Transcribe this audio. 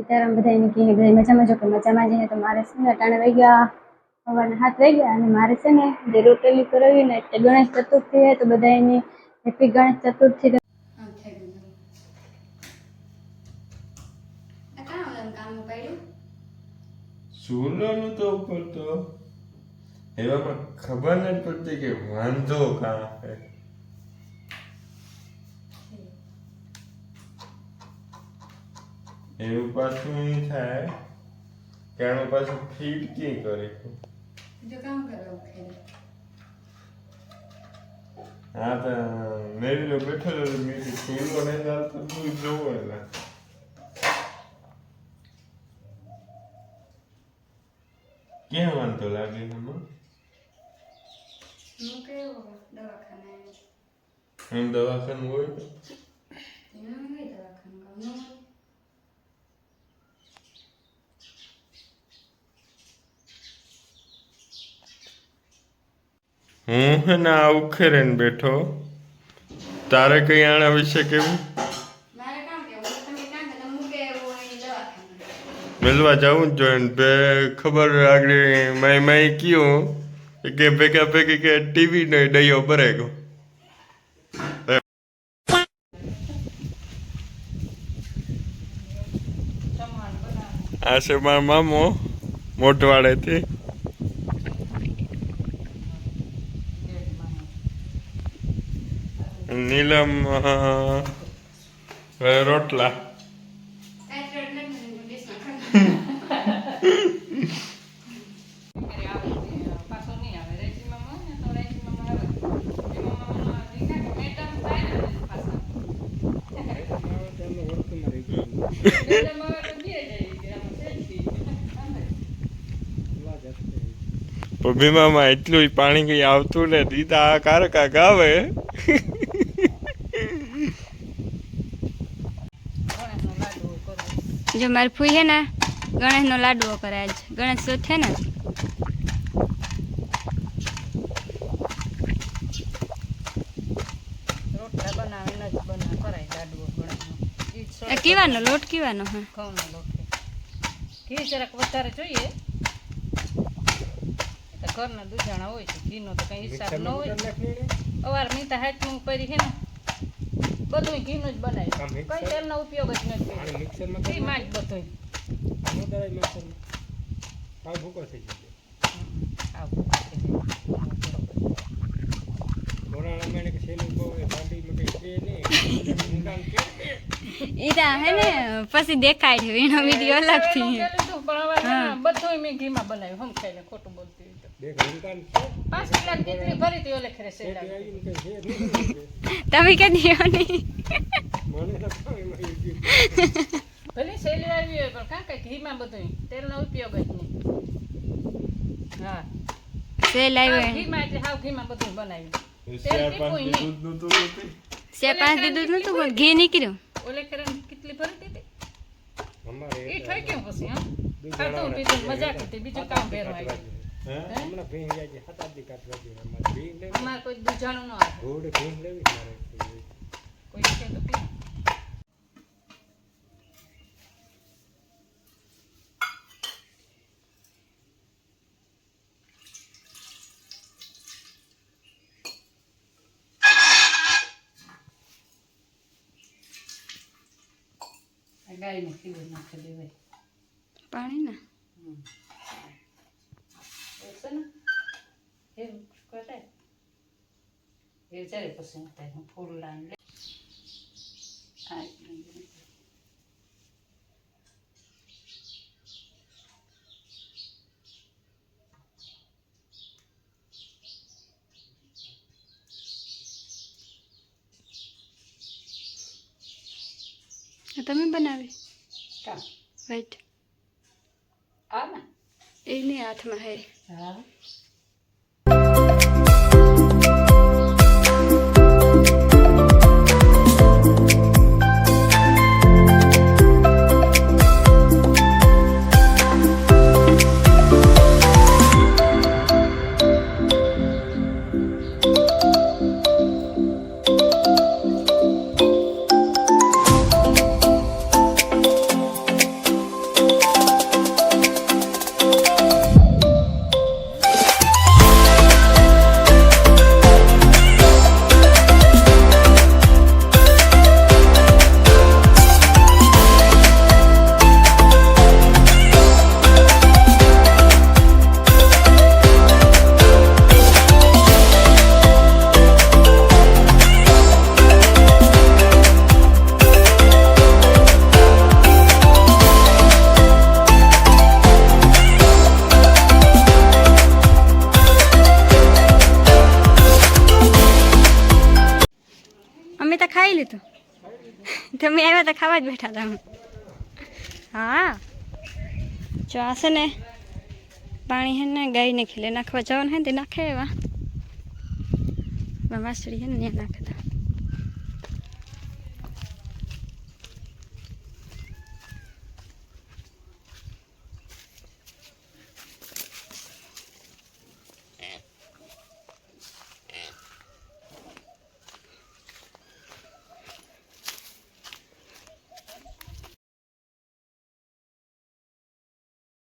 સીતારામ બધાને કહે બધા મજામાં જો કે મજામાં જઈએ તો મારે છે ને અટાણે વહી ગયા સવારના 7 વાગી ગયા અને મારે છે ને જે રોટેલી કરાવી ને એટલે ગણેશ ચતુર્થી છે તો બધા એની હેપી ગણેશ ચતુર્થી સુરનું તો ઉપર તો એવામાં ખબર નથી પડતી કે વાંધો કાં છે. એવું પાછું નહીં થાય કે આનું પાછું ફીટ ક્યાં કરે જો કામ કરો ખેલ હા તો મેરીલો બેઠેલો મેરી ફૂલો ને ચાલતો તું જોવો એલા ક્યાં વાંધો લાગે એમાં હું કેવો દવાખાને એમ દવાખાનું હોય તો એમાં હોય દવાખાનું હું હે ને આ ઉખેરે ને બેઠો તારે કઈ આના વિશે કેવું મારે કામ કેવું તમે કામ કે હું કેવો એ દવાખાને મિલવા જવું જ જોઈએ ને બે ખબર આગળ મેં કયું કે ભેગા ભેગી કે ટીવી નો ડયો ભરેગો આ છે મારા મામો મોટવાડેથી નીલમ રોટલા ભીમામાં એટલું પાણી કઈ આવતું ને દીધા કારકા ગાવે જો મારી ફૂઈ હે ને ગણેશ નો લાડવો કરે આજ ગણેશ ચોથ છે ને રોટલા બનાવીને જ કરાય લાડવો ગણેશનો કીવાનો લોટ કીવાનો હા ઘઉંનો લોટ ઘી જરાક વધારે જોઈએ તો ઘરના દૂધાણા હોય છે ઘીનો તો કઈ હિસાબ ન હોય અવાર મીઠા હાથનું પરી છે ને બધું ઘીનું જ બનાવ્યું કઈ તેલનો ઉપયોગ જ નથી ઘીમાં જ બધું ઈરા હે ને પછી દેખાય છે એનો વિડિયો અલગ થી બધું મેં ઘીમાં બનાવ્યું હમ ખાઈને ખોટું બોલતી હોય તો 5 કિલો જેટલી ભરી હતી ઓલે ખરે છે તમે કે દિયો નહીં ભલે શેલી આવી હોય પણ કાં કઈ ઘીમાં બધું તેલનો ઉપયોગ જ નહીં હા સેલ આવ્યો ઘીમાં એટલે હાવ ઘીમાં બધું બનાવ્યું તેલ પીપું નહીં સે 5 દીધું નતું પણ ઘી નીકળ્યું ઓલે ખરે કેટલી ભરી દીધી એ થઈ ગયું પછી હા ખાધું પીધું મજા કરતી બીજું કામ ભેરવા આવ્યું અમારે કોઈ દૂધાણું ન આવે કોઈ છે તો પી ગાયને પીવું નાખી દેવાય પાણી ના છે ને એવું કરે એ જ્યારે પસંદ થાય હું ફૂલ લાઈન લે તમે બનાવી કામ વાઈટ આ ને એની હાથમાં હે હા ખાઈ લીધું તમે આવ્યા તો ખાવા જ બેઠા હતા અમે હા જો આ છે ને પાણી હે ને ગાયને ખીલે નાખવા જવાનું હે ને તે નાખે એવા વાસળી હે ને ત્યાં નાખતા